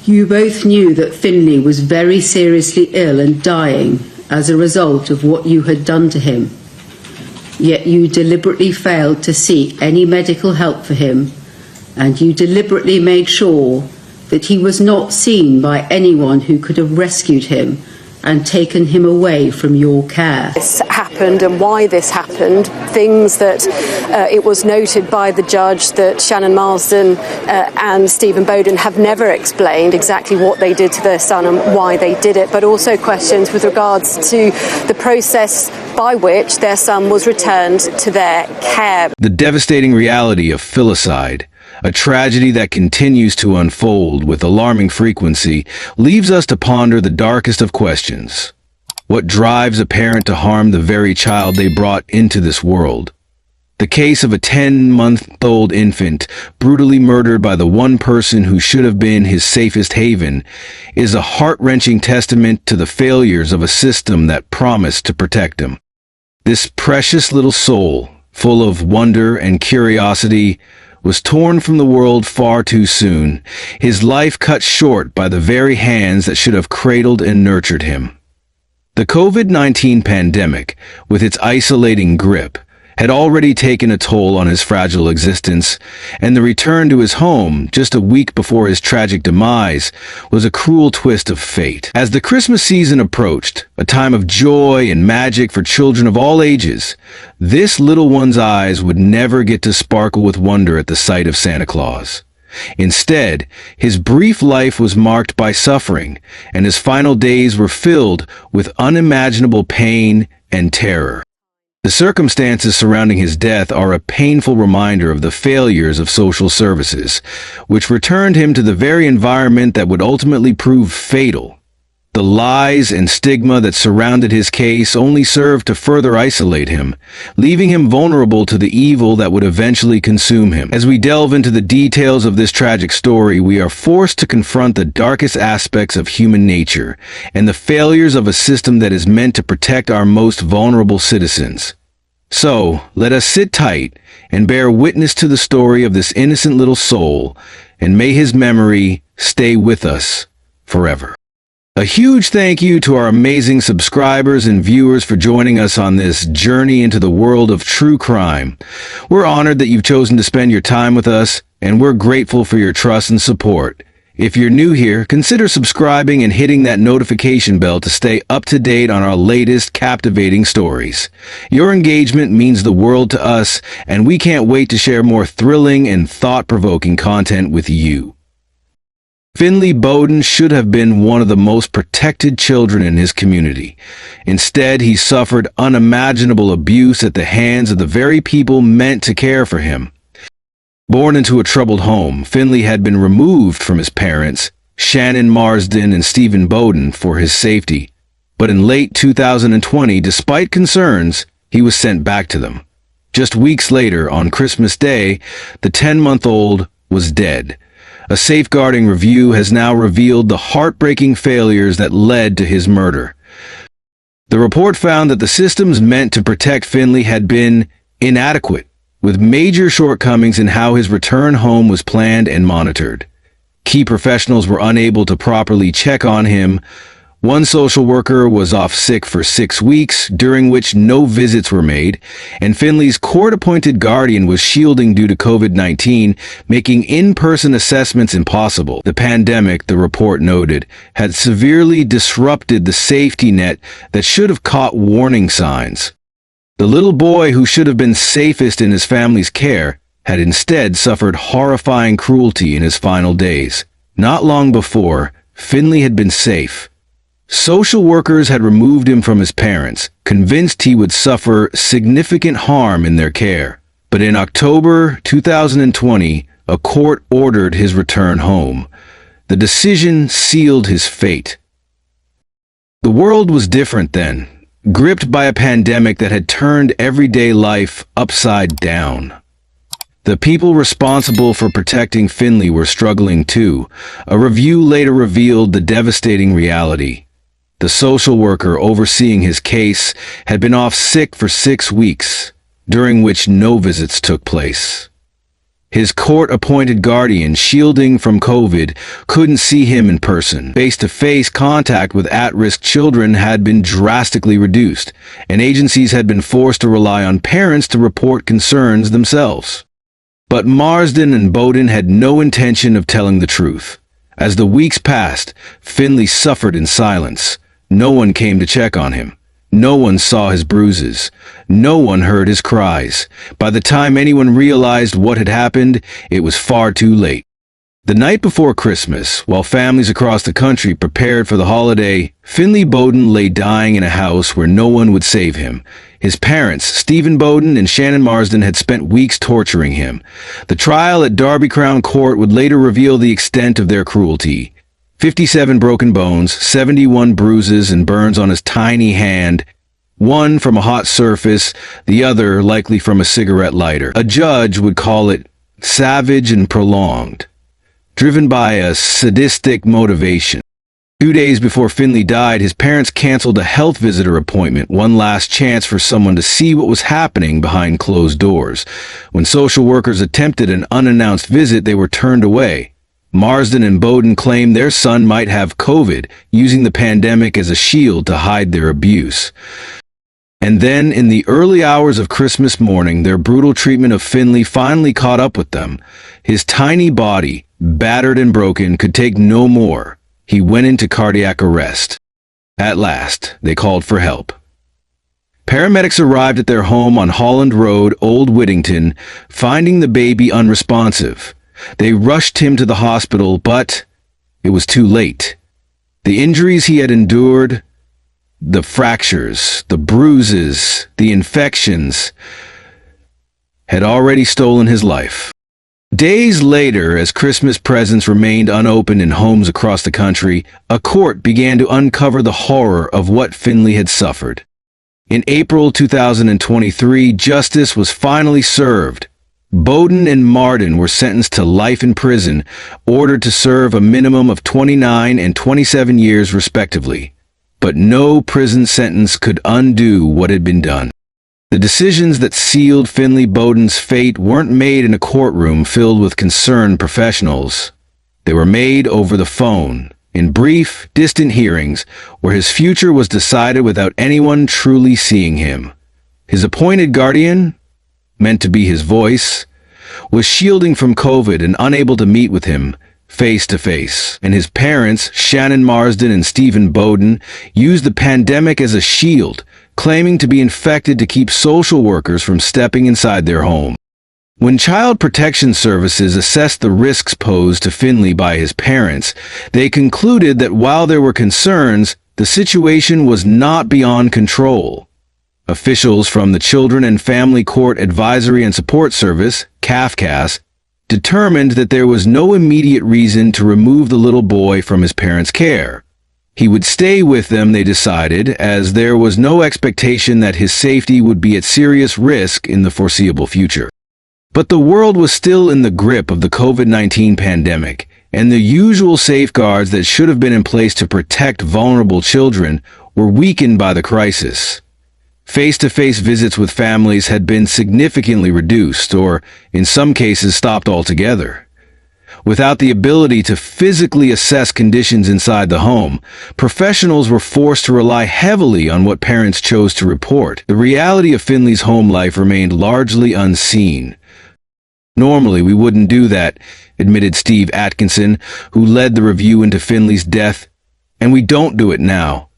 You both knew that Finley was very seriously ill and dying as a result of what you had done to him. Yet you deliberately failed to seek any medical help for him, and you deliberately made sure that he was not seen by anyone who could have rescued him and taken him away from your care. This happened and why this happened, things that it was noted by the judge that Shannon Marsden and Stephen Boden have never explained exactly what they did to their son and why they did it, but also questions with regards to the process by which their son was returned to their care. The devastating reality of filicide, a tragedy that continues to unfold with alarming frequency, leaves us to ponder the darkest of questions. What drives a parent to harm the very child they brought into this world? The case of a 10-month-old infant brutally murdered by the one person who should have been his safest haven is a heart-wrenching testament to the failures of a system that promised to protect him. This precious little soul, full of wonder and curiosity, was torn from the world far too soon, his life cut short by the very hands that should have cradled and nurtured him. The COVID-19 pandemic, with its isolating grip, had already taken a toll on his fragile existence, and the return to his home, just a week before his tragic demise, was a cruel twist of fate. As the Christmas season approached, a time of joy and magic for children of all ages, this little one's eyes would never get to sparkle with wonder at the sight of Santa Claus. Instead, his brief life was marked by suffering, and his final days were filled with unimaginable pain and terror. The circumstances surrounding his death are a painful reminder of the failures of social services, which returned him to the very environment that would ultimately prove fatal. The lies and stigma that surrounded his case only served to further isolate him, leaving him vulnerable to the evil that would eventually consume him. As we delve into the details of this tragic story, we are forced to confront the darkest aspects of human nature and the failures of a system that is meant to protect our most vulnerable citizens. So, let us sit tight and bear witness to the story of this innocent little soul, and may his memory stay with us forever. A huge thank you to our amazing subscribers and viewers for joining us on this journey into the world of true crime. We're honored that you've chosen to spend your time with us, and we're grateful for your trust and support. If you're new here, consider subscribing and hitting that notification bell to stay up to date on our latest captivating stories. Your engagement means the world to us, and we can't wait to share more thrilling and thought-provoking content with you. Finley Boden should have been one of the most protected children in his community. Instead, he suffered unimaginable abuse at the hands of the very people meant to care for him. Born into a troubled home, Finley had been removed from his parents, Shannon Marsden and Stephen Boden, for his safety. But in late 2020, despite concerns, he was sent back to them. Just weeks later, on Christmas Day, the 10-month-old was dead. A safeguarding review has now revealed the heartbreaking failures that led to his murder. The report found that the systems meant to protect Finley had been inadequate, with major shortcomings in how his return home was planned and monitored. Key professionals were unable to properly check on him. One social worker was off sick for 6 weeks, during which no visits were made, and Finley's court-appointed guardian was shielding due to COVID-19, making in-person assessments impossible. The pandemic, the report noted, had severely disrupted the safety net that should have caught warning signs. The little boy who should have been safest in his family's care had instead suffered horrifying cruelty in his final days. Not long before, Finley had been safe. Social workers had removed him from his parents, convinced he would suffer significant harm in their care. But in October 2020, a court ordered his return home. The decision sealed his fate. The world was different then, gripped by a pandemic that had turned everyday life upside down. The people responsible for protecting Finley were struggling too. A review later revealed the devastating reality. The social worker overseeing his case had been off sick for 6 weeks, during which no visits took place. His court-appointed guardian, shielding from COVID, couldn't see him in person. Face-to-face contact with at-risk children had been drastically reduced, and agencies had been forced to rely on parents to report concerns themselves. But Marsden and Boden had no intention of telling the truth. As the weeks passed, Finley suffered in silence. No one came to check on him. No one saw his bruises. No one heard his cries. By the time anyone realized what had happened, it was far too late. The night before Christmas, while families across the country prepared for the holiday, Finley Boden lay dying in a house where no one would save him. His parents, Stephen Boden and Shannon Marsden, had spent weeks torturing him. The trial at Derby Crown Court would later reveal the extent of their cruelty. 57 broken bones, 71 bruises and burns on his tiny hand, one from a hot surface, the other likely from a cigarette lighter. A judge would call it savage and prolonged, driven by a sadistic motivation. 2 days before Finley died, his parents canceled a health visitor appointment, one last chance for someone to see what was happening behind closed doors. When social workers attempted an unannounced visit, they were turned away. Marsden and Boden claimed their son might have COVID, using the pandemic as a shield to hide their abuse. And then, in the early hours of Christmas morning, their brutal treatment of Finley finally caught up with them. His tiny body, battered and broken, could take no more. He went into cardiac arrest. At last, they called for help. Paramedics arrived at their home on Holland Road, Old Whittington, finding the baby unresponsive. They rushed him to the hospital, but it was too late. The injuries he had endured, the fractures, the bruises, the infections, had already stolen his life. Days later, as Christmas presents remained unopened in homes across the country, a court began to uncover the horror of what Finley had suffered. In April 2023, justice was finally served. Boden and Marsden were sentenced to life in prison, ordered to serve a minimum of 29 and 27 years respectively. But no prison sentence could undo what had been done. The decisions that sealed Finley Boden's fate weren't made in a courtroom filled with concerned professionals. They were made over the phone, in brief, distant hearings, where his future was decided without anyone truly seeing him. His appointed guardian, meant to be his voice, was shielding from COVID and unable to meet with him face to face. And his parents, Shannon Marsden and Stephen Boden, used the pandemic as a shield, claiming to be infected to keep social workers from stepping inside their home. When Child Protection Services assessed the risks posed to Finley by his parents, they concluded that while there were concerns, the situation was not beyond control. Officials from the Children and Family Court Advisory and Support Service, CAFCAS, determined that there was no immediate reason to remove the little boy from his parents' care. He would stay with them, they decided, as there was no expectation that his safety would be at serious risk in the foreseeable future. But the world was still in the grip of the COVID-19 pandemic, and the usual safeguards that should have been in place to protect vulnerable children were weakened by the crisis. Face-to-face visits with families had been significantly reduced, or in some cases stopped altogether. Without the ability to physically assess conditions inside the home, professionals were forced to rely heavily on what parents chose to report. The reality of Finley's home life remained largely unseen. "Normally, we wouldn't do that," admitted Steve Atkinson, who led the review into Finley's death, "and we don't do it now."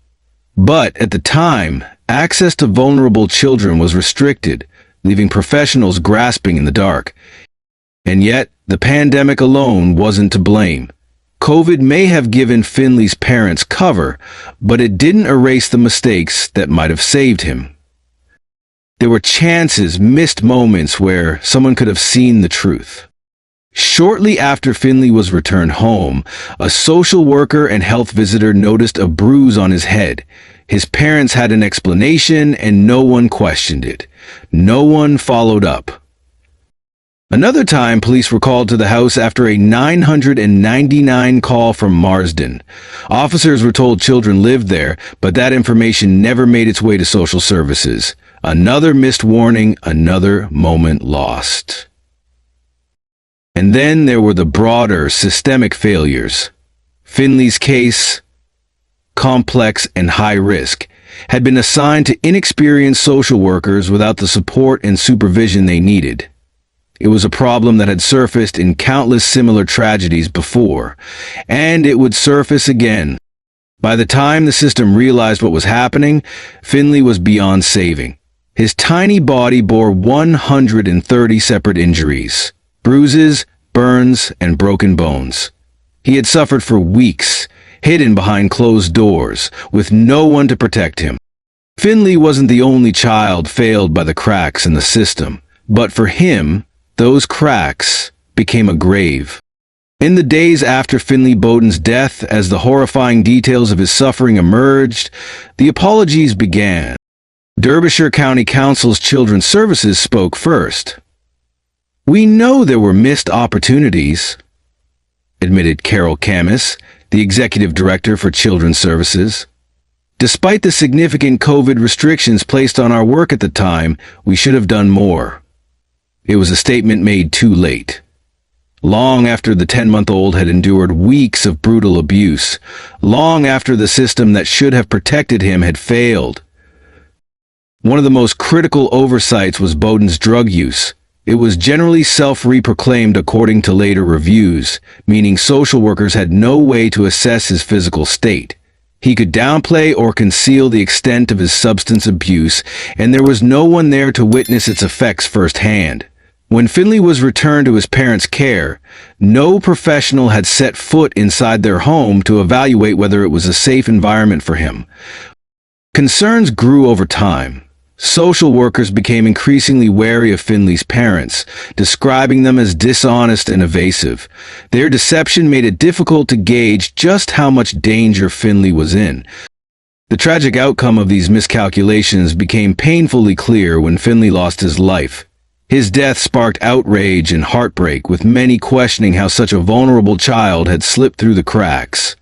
But at the time, access to vulnerable children was restricted, leaving professionals grasping in the dark. And yet, the pandemic alone wasn't to blame. COVID may have given Finley's parents cover, but it didn't erase the mistakes that might have saved him. There were chances, missed moments where someone could have seen the truth. Shortly after Finley was returned home, a social worker and health visitor noticed a bruise on his head. His parents had an explanation, and no one questioned it. No one followed up. Another time, police were called to the house after a 999 call from Marsden. Officers were told children lived there, but that information never made its way to social services. Another missed warning, another moment lost. And then there were the broader, systemic failures. Finley's case, complex and high risk, had been assigned to inexperienced social workers without the support and supervision they needed. It was a problem that had surfaced in countless similar tragedies before, and it would surface again. By the time the system realized what was happening, Finley was beyond saving. His tiny body bore 130 separate injuries, bruises, burns, and broken bones. He had suffered for weeks, hidden behind closed doors, with no one to protect him. Finley wasn't the only child failed by the cracks in the system, but for him, those cracks became a grave. In the days after Finley Boden's death, as the horrifying details of his suffering emerged, the apologies began. Derbyshire County Council's Children's Services spoke first. "We know there were missed opportunities," admitted Carol Camus, the executive director for Children's Services. "Despite the significant COVID restrictions placed on our work at the time, we should have done more." It was a statement made too late. Long after the 10-month-old had endured weeks of brutal abuse, long after the system that should have protected him had failed. One of the most critical oversights was Boden's drug use. It was generally self-reproclaimed according to later reviews, meaning social workers had no way to assess his physical state. He could downplay or conceal the extent of his substance abuse, and there was no one there to witness its effects firsthand. When Finley was returned to his parents' care, no professional had set foot inside their home to evaluate whether it was a safe environment for him. Concerns grew over time. Social workers became increasingly wary of Finley's parents, describing them as dishonest and evasive. Their deception made it difficult to gauge just how much danger Finley was in. The tragic outcome of these miscalculations became painfully clear when Finley lost his life. His death sparked outrage and heartbreak, with many questioning how such a vulnerable child had slipped through the cracks.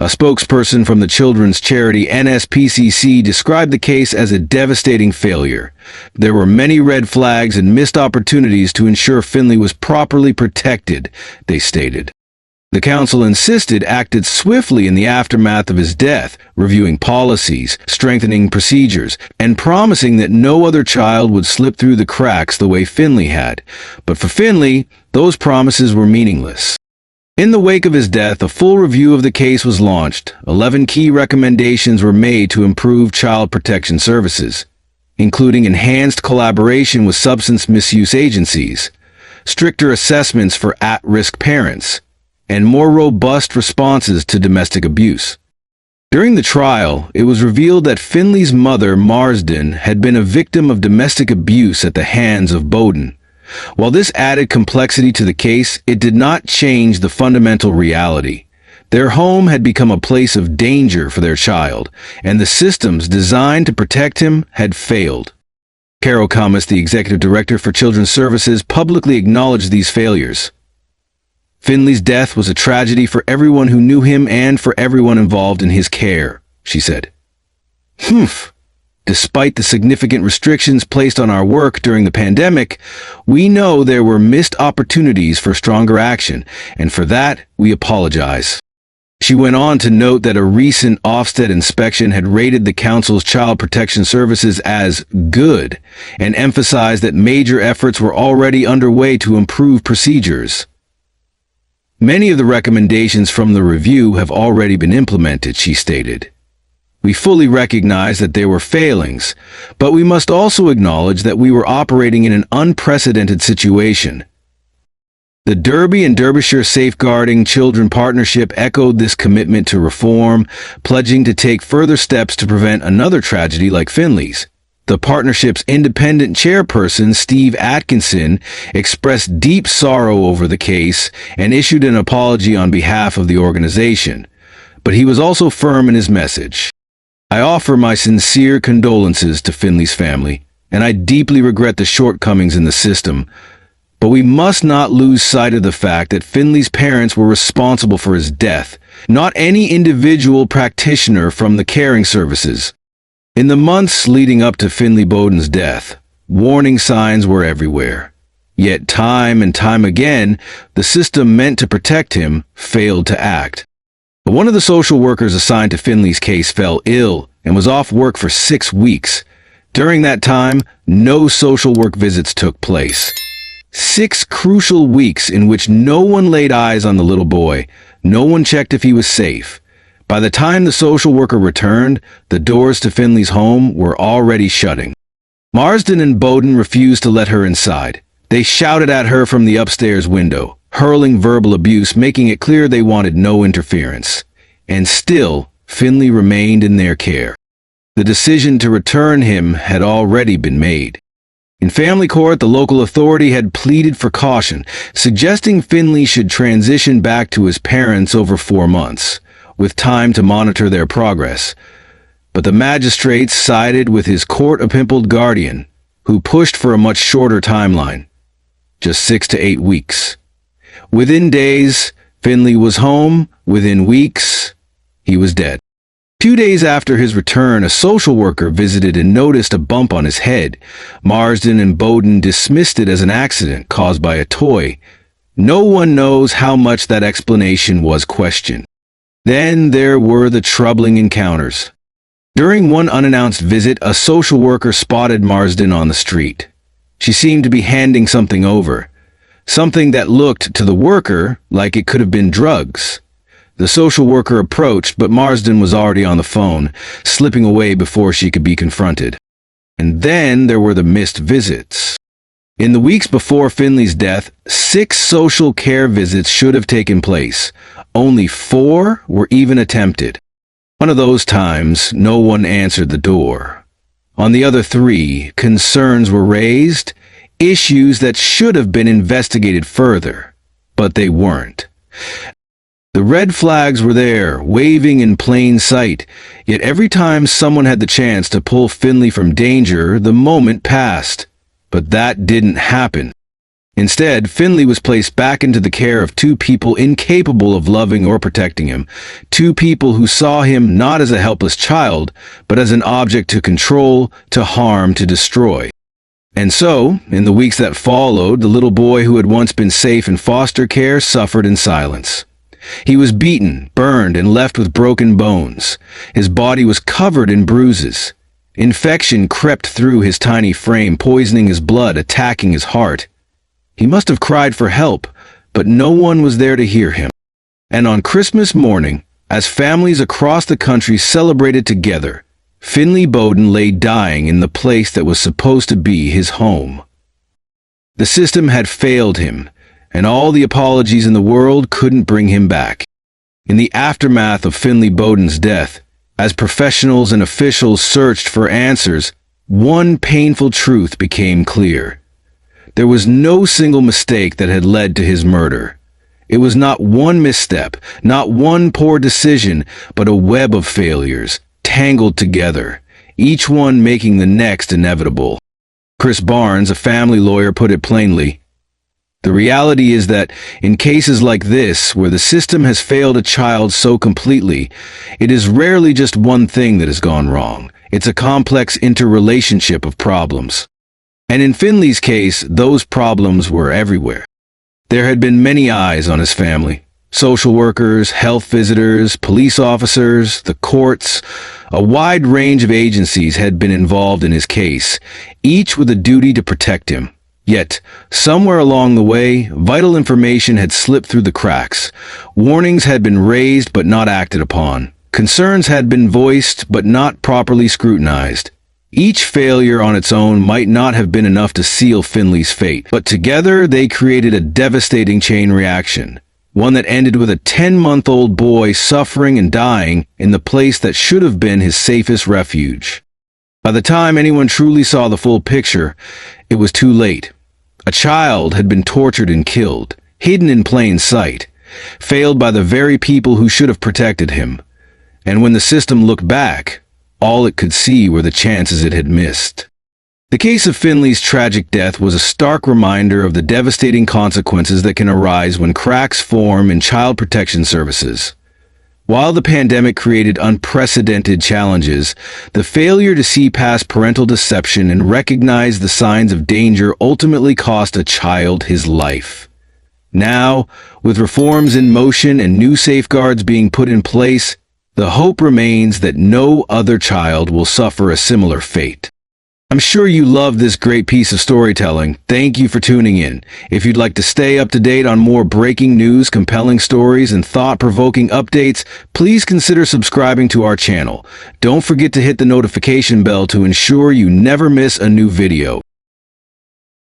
A spokesperson from the children's charity NSPCC described the case as a devastating failure. There were many red flags and missed opportunities to ensure Finley was properly protected, they stated. The council insisted acted swiftly in the aftermath of his death, reviewing policies, strengthening procedures, and promising that no other child would slip through the cracks the way Finley had. But for Finley, those promises were meaningless. In the wake of his death, a full review of the case was launched. 11 key recommendations were made to improve child protection services, including enhanced collaboration with substance misuse agencies, stricter assessments for at-risk parents, and more robust responses to domestic abuse. During the trial, it was revealed that Finley's mother, Marsden, had been a victim of domestic abuse at the hands of Boden. While this added complexity to the case, it did not change the fundamental reality. Their home had become a place of danger for their child, and the systems designed to protect him had failed. Carol Camus, the executive director for Children's Services, publicly acknowledged these failures. "Finley's death was a tragedy for everyone who knew him and for everyone involved in his care," she said. Despite the significant restrictions placed on our work during the pandemic, we know there were missed opportunities for stronger action, and for that, we apologize. She went on to note that a recent Ofsted inspection had rated the Council's Child Protection Services as good, and emphasized that major efforts were already underway to improve procedures. "Many of the recommendations from the review have already been implemented," she stated. "We fully recognize that there were failings, but we must also acknowledge that we were operating in an unprecedented situation." The Derby and Derbyshire Safeguarding Children Partnership echoed this commitment to reform, pledging to take further steps to prevent another tragedy like Finley's. The partnership's independent chairperson, Steve Atkinson, expressed deep sorrow over the case and issued an apology on behalf of the organization. But he was also firm in his message. "I offer my sincere condolences to Finley's family, and I deeply regret the shortcomings in the system. But we must not lose sight of the fact that Finley's parents were responsible for his death, not any individual practitioner from the caring services." In the months leading up to Finley Boden's death, warning signs were everywhere. Yet time and time again, the system meant to protect him failed to act. But one of the social workers assigned to Finley's case fell ill and was off work for 6 weeks. During that time, no social work visits took place. 6 crucial weeks in which no one laid eyes on the little boy. No one checked if he was safe. By the time the social worker returned, the doors to Finley's home were already shutting. Marsden and Boden refused to let her inside. They shouted at her from the upstairs window, hurling verbal abuse, making it clear they wanted no interference. And still, Finley remained in their care. The decision to return him had already been made. In family court, the local authority had pleaded for caution, suggesting Finley should transition back to his parents over 4 months, with time to monitor their progress. But the magistrates sided with his court-appointed guardian, who pushed for a much shorter timeline, just 6 to 8 weeks. Within days, Finley was home. Within weeks, he was dead. 2 days after his return, a social worker visited and noticed a bump on his head. Marsden and Boden dismissed it as an accident caused by a toy. No one knows how much that explanation was questioned. Then there were the troubling encounters. During one unannounced visit, a social worker spotted Marsden on the street. She seemed to be handing something over, something that looked to the worker like it could have been drugs. The social worker approached, but Marsden was already on the phone, slipping away before she could be confronted. And then there were the missed visits. In the weeks before Finley's death, 6 social care visits should have taken place. Only 4 were even attempted. One of those times, no one answered the door. On the other 3, concerns were raised, issues that should have been investigated further, but they weren't. The red flags were there, waving in plain sight, yet every time someone had the chance to pull Finley from danger, the moment passed. But that didn't happen. Instead, Finley was placed back into the care of 2 people incapable of loving or protecting him, 2 people who saw him not as a helpless child, but as an object to control, to harm, to destroy. And so, in the weeks that followed, the little boy who had once been safe in foster care suffered in silence. He was beaten, burned, and left with broken bones. His body was covered in bruises. Infection crept through his tiny frame, poisoning his blood, attacking his heart. He must have cried for help, but no one was there to hear him. And on Christmas morning, as families across the country celebrated together, Finley Boden lay dying in the place that was supposed to be his home. The system had failed him, and all the apologies in the world couldn't bring him back. In the aftermath of Finley Boden's death, as professionals and officials searched for answers, one painful truth became clear. There was no single mistake that had led to his murder. It was not one misstep, not one poor decision, but a web of failures, tangled together, each one making the next inevitable. Chris Barnes, a family lawyer, put it plainly. The reality is that in cases like this, where the system has failed a child so completely, it is rarely just one thing that has gone wrong. It's a complex interrelationship of problems. And in Finley's case, those problems were everywhere. There had been many eyes on his family. Social workers, health visitors, police officers, the courts. A wide range of agencies had been involved in his case, each with a duty to protect him. Yet, somewhere along the way, vital information had slipped through the cracks. Warnings had been raised but not acted upon. Concerns had been voiced but not properly scrutinized. Each failure on its own might not have been enough to seal Finley's fate, but together they created a devastating chain reaction, one that ended with a 10-month-old boy suffering and dying in the place that should have been his safest refuge. By the time anyone truly saw the full picture, it was too late. A child had been tortured and killed, hidden in plain sight, failed by the very people who should have protected him. And when the system looked back, all it could see were the chances it had missed. The case of Finley's tragic death was a stark reminder of the devastating consequences that can arise when cracks form in child protection services. While the pandemic created unprecedented challenges, the failure to see past parental deception and recognize the signs of danger ultimately cost a child his life. Now, with reforms in motion and new safeguards being put in place, the hope remains that no other child will suffer a similar fate. I'm sure you love this great piece of storytelling. Thank you for tuning in. If you'd like to stay up to date on more breaking news, compelling stories, and thought-provoking updates, please consider subscribing to our channel. Don't forget to hit the notification bell to ensure you never miss a new video.